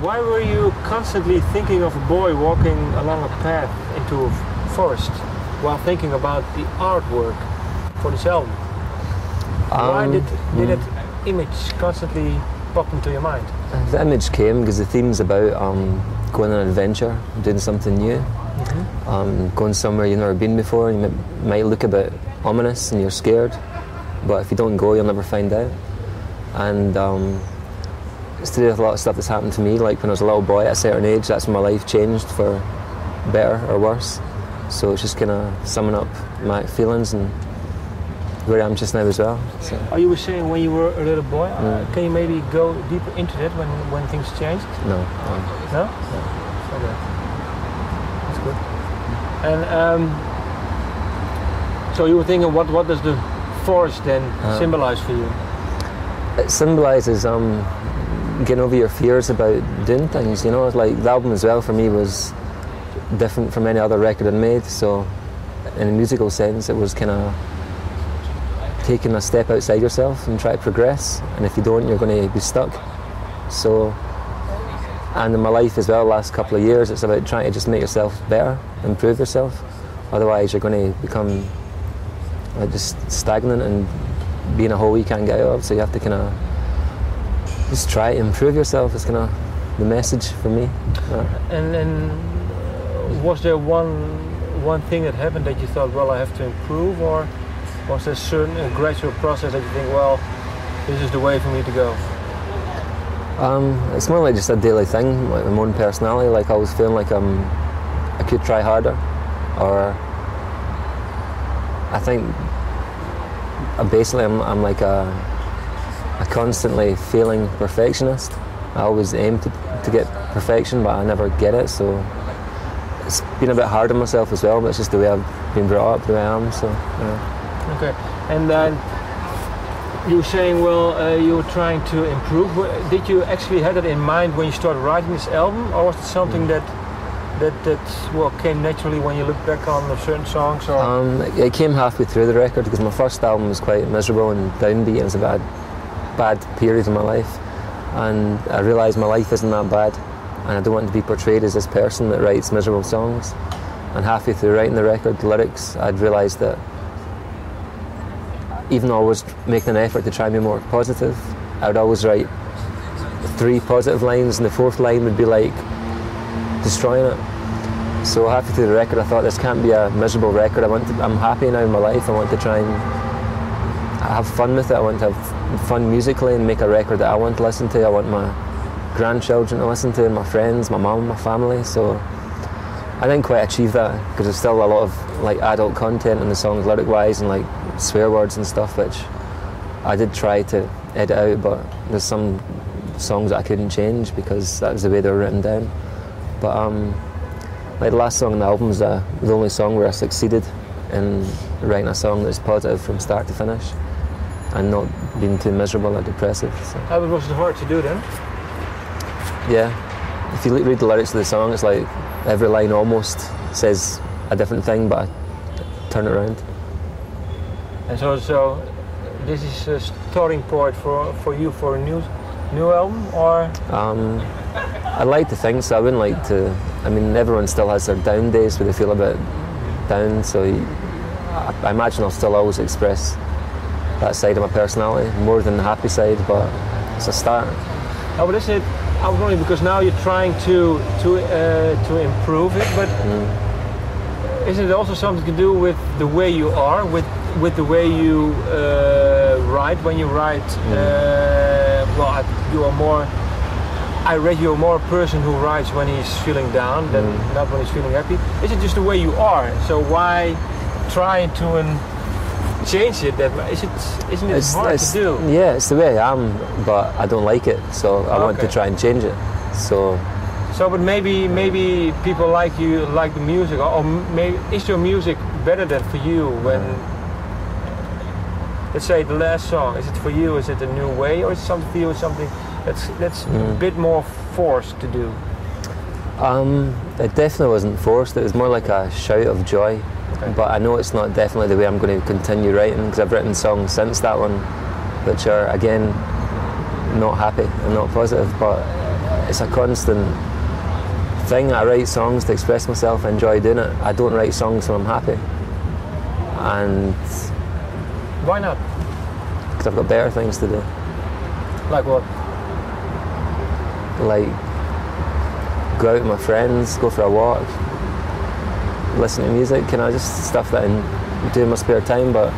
Why were you constantly thinking of a boy walking along a path into a forest while thinking about the artwork for this album? Why did that image constantly pop into your mind? The image came because the theme's about going on an adventure, doing something new, going somewhere you've never been before. You might look a bit ominous and you're scared, but if you don't go, you'll never find out. And it's to do with a lot of stuff that's happened to me, like when I was a little boy at a certain age. That's when my life changed for better or worse. So it's just kind of summing up my feelings and where I am just now as well. So. Oh, you were saying when you were a little boy. Can you maybe go deeper into that when things changed? No. No? Okay. That's good. And so you were thinking, what does the forest then symbolize for you? It symbolises getting over your fears about doing things, you know. Like the album as well for me was different from any other record I'd made, so in a musical sense it was kind of taking a step outside yourself and try to progress, and if you don't you're going to be stuck. So, and in my life as well, the last couple of years, it's about trying to just make yourself better, improve yourself, otherwise you're going to become just stagnant and be in a hole you can't get out of. So you have to kind of just try to improve yourself. It's kind of the message for me. And was there one thing that happened that you thought, well, I have to improve, or was there a gradual process that you think, well, this is the way for me to go? It's more like just a daily thing, like my own personality. Like I was feeling like I could try harder, or I think basically I'm like a constantly failing perfectionist. I always aim to get perfection, but I never get it, so it's been a bit hard on myself as well, but it's just the way I've been brought up, the way I am, so yeah. Okay, and then you were saying, well, you were trying to improve. Did you actually have that in mind when you started writing this album, or was it something that came naturally when you look back on certain songs? Or? It came halfway through the record, because my first album was quite miserable and downbeat. It was a bad period in my life, and I realised my life isn't that bad, and I don't want to be portrayed as this person that writes miserable songs. And halfway through writing the record, the lyrics, I'd realised that even though I was making an effort to try and be more positive, I would always write 3 positive lines, and the 4th line would be like destroying it. So halfway through the record, I thought, this can't be a miserable record. I'm happy now in my life. I want to try and have fun with it. I want to have fun musically and make a record that I want to listen to. I want my grandchildren to listen to, and my friends, my mum, my family. So I didn't quite achieve that, because there's still a lot of like adult content in the songs lyric-wise, and like swear words and stuff, which I did try to edit out, but there's some songs that I couldn't change because that was the way they were written down. But like the last song on the album was the only song where I succeeded in writing a song that's positive from start to finish and not being too miserable or depressive. So. How was it hard to do then? Yeah, if you read the lyrics of the song, it's like every line almost says a different thing, but I turn it around. And so this is a starting point for you for a new album, or? I'd like to think so. I wouldn't like to. I mean, everyone still has their down days where they feel a bit down, so I imagine I'll still always express that side of my personality more than the happy side, but it's a start. Oh, but is it? I was wondering, because now you're trying to improve it, but isn't it also something to do with the way you are, with the way you write? When you write, you are more. I read you're more a person who writes when he's feeling down than not when he's feeling happy. Is it just the way you are? So why try to change it? Isn't it hard to do? Yeah, it's the way I am, but I don't like it, so I want to try and change it. So, but maybe people like you, like the music, or maybe is your music better than for you when? Let's say the last song. Is it for you? Is it a new way, or is it something for you? Something that's a bit more forced to do? It definitely wasn't forced. It was more like a shout of joy. Okay. But I know it's not definitely the way I'm going to continue writing, because I've written songs since that one which are again not happy and not positive, but it's a constant thing. I write songs to express myself. I enjoy doing it. I don't write songs when I'm happy. And why not? Because I've got better things to do. Like what? Like go out with my friends, go for a walk, listen to music, just stuff that I do in my spare time. But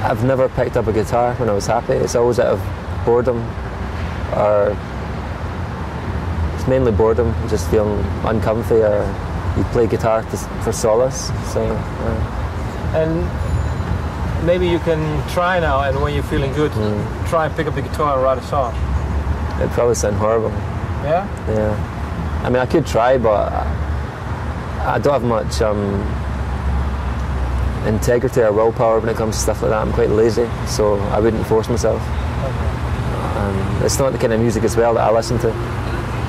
I've never picked up a guitar when I was happy. It's always out of boredom, or it's mainly boredom, just feeling uncomfy, or you play guitar for solace. So. And maybe you can try now, and when you're feeling good, try and pick up the guitar and write a song. It'd probably sound horrible. Yeah? Yeah. I mean, I could try, but I don't have much integrity or willpower when it comes to stuff like that. I'm quite lazy, so I wouldn't force myself. Okay. It's not the kind of music as well that I listen to.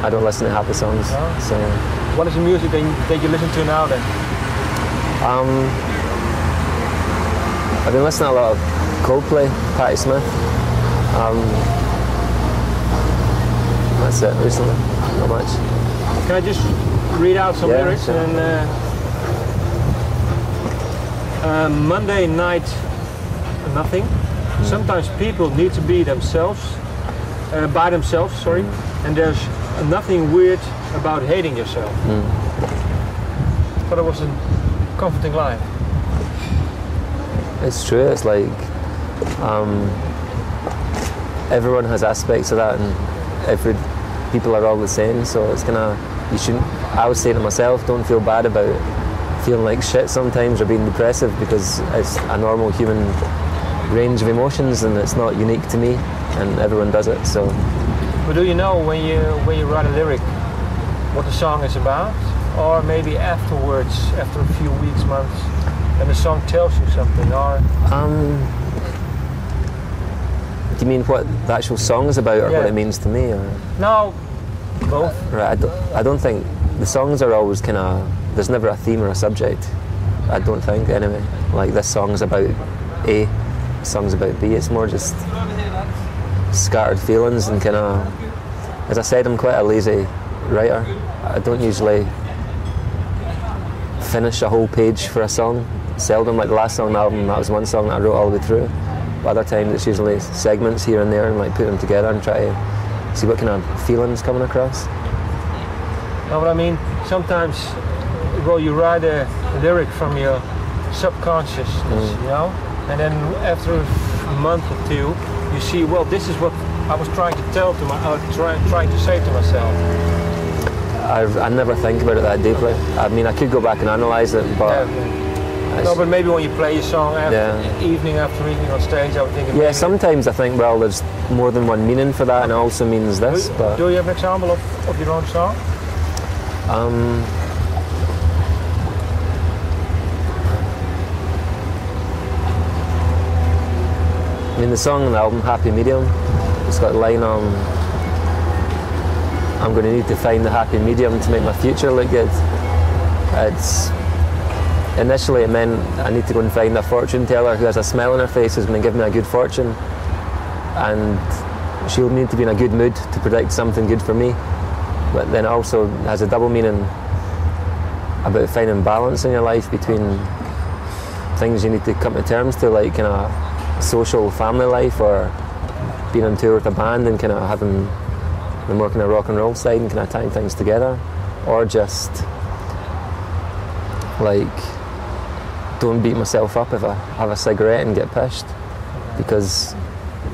I don't listen to happy songs. No? So. What is the music that you listen to now then? I've been listening to a lot of Coldplay, Patti Smith. That's it recently, not much. Can I just read out some lyrics? Sure. And Monday night, nothing. Sometimes people need to be themselves, by themselves, sorry. And there's nothing weird about hating yourself. I thought it was a comforting line. It's true. It's like everyone has aspects of that, and people are all the same. So it's you shouldn't. I would say to myself, don't feel bad about feeling like shit sometimes or being depressive, because it's a normal human range of emotions, and it's not unique to me, and everyone does it. So. But do you know when you write a lyric what the song is about, or maybe afterwards, after a few weeks, months? And the song tells you something, or? Do you mean what the actual song is about, or what it means to me? Or? No, both. Right, I don't think the songs are always there's never a theme or a subject. I don't think, anyway. Like this song's about A, this song's about B. It's more just scattered feelings and as I said, I'm quite a lazy writer. I don't usually finish a whole page for a song. Seldom. Like the last song on the album, that was one song that I wrote all the way through. But other times it's usually segments here and there, and like put them together and try to see what kind of feelings coming across. Know what I mean? Sometimes, you write a lyric from your subconscious, you know, and then after a month or two, you see, well, this is what I was trying to trying to say to myself. I never think about it that deeply. I mean, I could go back and analyse it, but. No, but maybe when you play your song evening after evening on stage, I would think. Yeah, sometimes I think, well, there's more than one meaning for that, and it also means this. Do you have an example of your own song? I mean, the song on the album, Happy Medium, it's got a line on, I'm going to need to find the happy medium to make my future look good. Initially it meant I need to go and find a fortune teller who has a smile on her face, who's going to give me a good fortune, and she'll need to be in a good mood to predict something good for me. But then it also has a double meaning about finding balance in your life between things you need to come to terms to, like social family life, or being on tour with a band and having the more rock and roll side and tying things together, or just like don't beat myself up if I have a cigarette and get pissed, because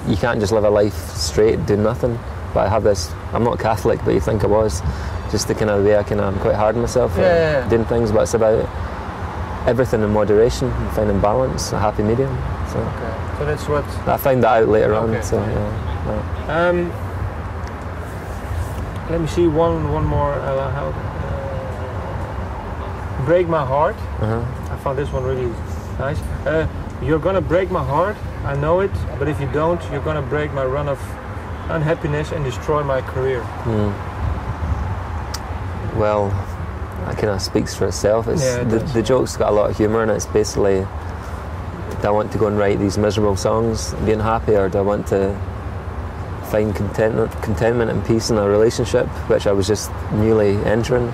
you can't just live a life straight doing nothing. But I have this, I'm not Catholic, but you think I was, just the way I'm quite hard on myself doing things, but it's about everything in moderation and finding balance, a happy medium. So that's what I found that out later on. So let me see one more. Break My Heart. I found this one really nice. You're gonna break my heart, I know it, but if you don't, you're gonna break my run of unhappiness and destroy my career. Well, that speaks for itself. The joke's got a lot of humour, and it's basically, do I want to go and write these miserable songs being happy, or do I want to find contentment and peace in a relationship, which I was just newly entering.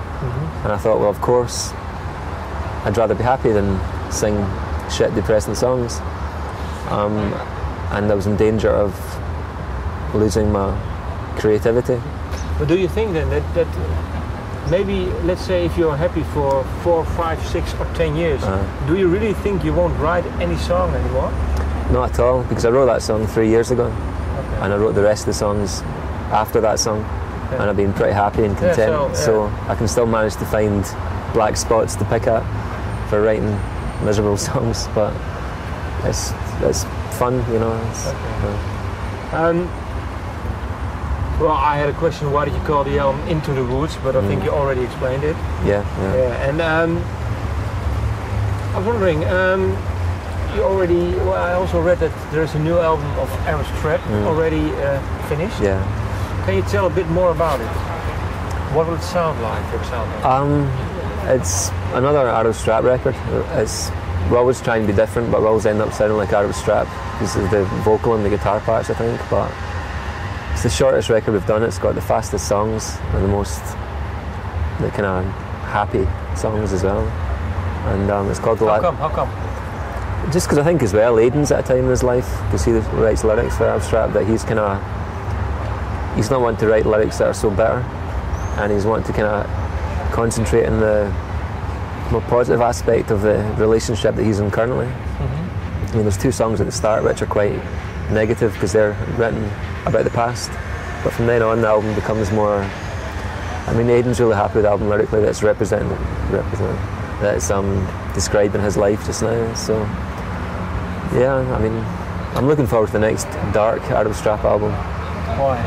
And I thought, well, of course, I'd rather be happy than sing shit, depressing songs. And I was in danger of losing my creativity. But do you think then that maybe, let's say, if you're happy for 4, 5, 6 or 10 years, do you really think you won't write any song anymore? Not at all, because I wrote that song 3 years ago, and I wrote the rest of the songs after that song, and I've been pretty happy and content. So I can still manage to find black spots to pick at for writing miserable songs, but it's fun, you know. Well, I had a question, why did you call the album Into the Woods, but I think you already explained it. Yeah. And I was wondering, I also read that there's a new album of Arab Strap already finished. Yeah. Can you tell a bit more about it? What will it sound like, for example? It's another Arab Strap record. We're always trying to be different, but we always end up sounding like Arab Strap because of the vocal and the guitar parts, I think. But it's the shortest record we've done. It's got the fastest songs and the kind of happy songs as well. And it's called How come? Just because I think as well, Aidan's at a time in his life, because he writes lyrics for Arab Strap, that he's not wanting to write lyrics that are so bitter, and he's wanting to kind of concentrate on the more positive aspect of the relationship that he's in currently. I mean, there's 2 songs at the start which are quite negative because they're written about the past, but from then on the album becomes more. I mean, Aidan's really happy with the album lyrically, that's that's describing his life just now. So yeah, I mean, I'm looking forward to the next dark Arab Strap album. Why?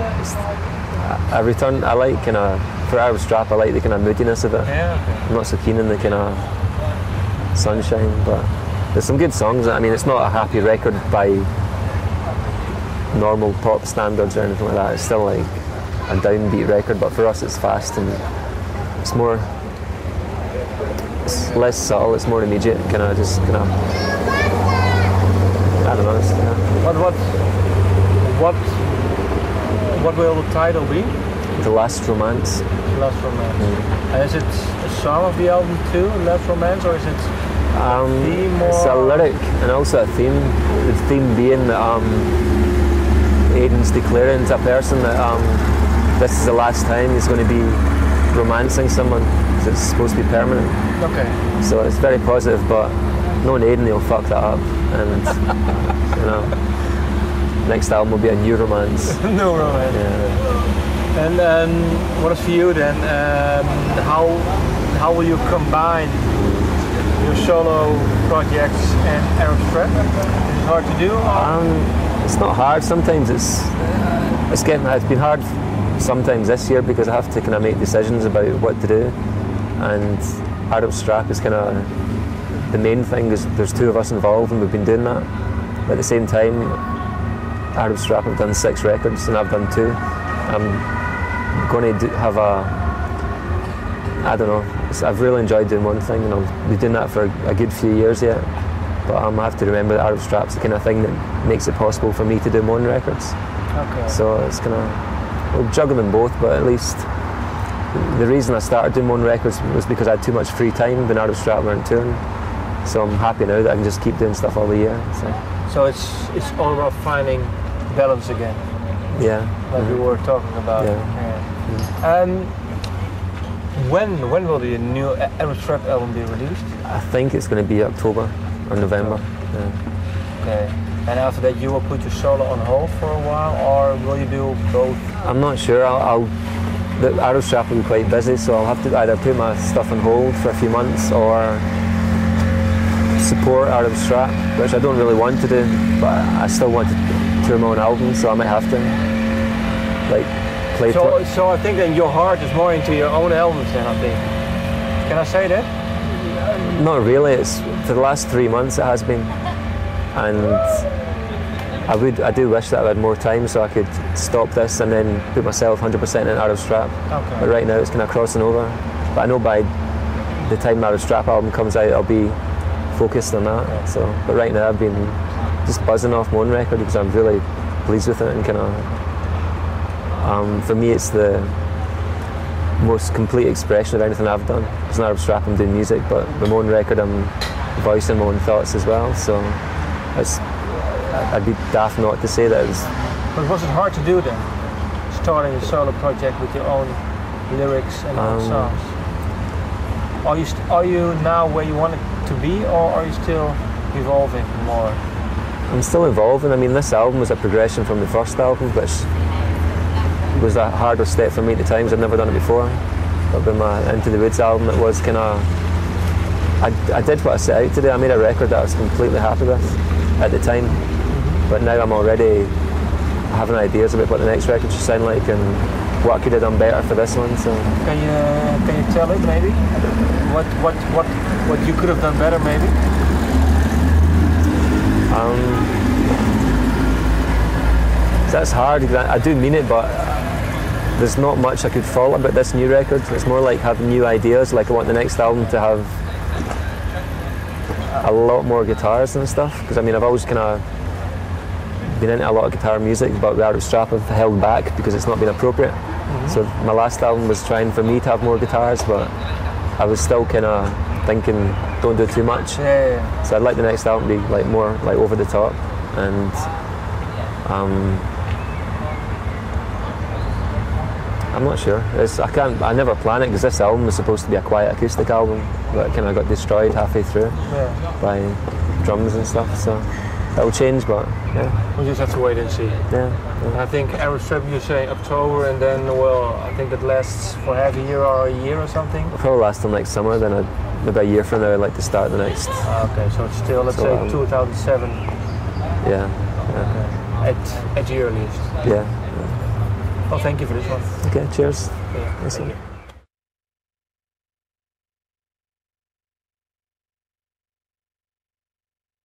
I like kind of, for Arab Strap, I like the kind of moodiness of it. Yeah. Okay. I'm not so keen on the kind of sunshine, but there's some good songs. I mean, it's not a happy record by normal pop standards or anything like that. It's still like a downbeat record, but for us it's fast and it's less subtle, it's more immediate, I don't know. What will the title be? The Last Romance. The Last Romance. And is it a song of the album too, Last Romance, or is it a theme? It's a lyric and also a theme. The theme being that Aidan's declaring to a person that this is the last time he's going to be romancing someone, because it's supposed to be permanent. Okay. So it's very positive, but knowing Aidan, he'll fuck that up, and you know, next album will be a new romance. New romance. Yeah. And what is for you then? How will you combine your solo projects and Arab Strap? Is it hard to do? It's not hard. Sometimes it's been hard sometimes this year because I have to kind of make decisions about what to do, and Arab Strap is kind of the main thing, is there's 2 of us involved and we've been doing that. But at the same time, Arab Strap have done 6 records and I've done 2. I'm going to have I don't know, I've really enjoyed doing one thing, and I'll be doing that for a good few years yet. But I have to remember that Arab Strap's the kind of thing that makes it possible for me to do my own records. Okay. So it's kind of, we'll juggle them both, but at least the reason I started doing my own records was because I had too much free time when Arab Strap weren't touring. So I'm happy now that I can just keep doing stuff all the year. So it's all about finding balance again. Yeah. Like we were talking about. Yeah. When will the new Arab Strap album be released? I think it's going to be October or November. Yeah. Okay. And after that you will put your solo on hold for a while, or will you do both? I'm not sure. The Arab Strap will be quite busy, so I'll have to either put my stuff on hold for a few months or support Arab Strap, which I don't really want to do, but I still want to tour my own album, so I might have to play. So I think that your heart is more into your own albums then, I think. Can I say that? Not really. It's for the last 3 months it has been, and I do wish that I had more time so I could stop this and then put myself 100% in Arab Strap. Okay. But right now it's kind of crossing over. But I know by the time the Arab Strap album comes out, I'll be focused on that. Okay. So, but right now I've been just buzzing off my own record because I'm really pleased with it and kind of For me, it's the most complete expression of anything I've done. It's not abstract, I'm doing music, but my own record, I'm voicing my own thoughts as well. So I'd be daft not to say that. But was it hard to do then? Starting a solo project with your own lyrics and own songs? Are you now where you want it to be, or are you still evolving more? I'm still evolving. I mean, this album was a progression from the first album, which was a harder step for me at the time because I'd never done it before. But with my Into the Woods album, it was kind of... I did what I set out to do. I made a record that I was completely happy with at the time. But now I'm already having ideas about what the next record should sound like and what I could have done better for this one. So can you tell it maybe? What you could have done better maybe? That's hard. I do mean it, but there's not much I could fault about this new record. It's more like having new ideas. Like I want the next album to have a lot more guitars and stuff. Because I mean, I've always kind of been into a lot of guitar music, but the Art of Strap I've held back because it's not been appropriate. So my last album was trying for me to have more guitars, but I was still kind of thinking, don't do too much. Yeah. So I'd like the next album to be like more like over the top, and I'm not sure. I never plan it because this album was supposed to be a quiet acoustic album, but it kind of got destroyed halfway through by drums and stuff. So that'll change, but yeah. We'll just have to wait and see. Yeah. I think Aerostrip, you say October, and then I think it lasts for half a year or a year or something. It'll probably last till next summer. Then maybe a year from now, I'd like to start the next. Okay, so it's still, let's say 2007. Yeah. Okay. At the earliest. Yeah. Well, thank you for this one. Okay, cheers. Yeah, thank you.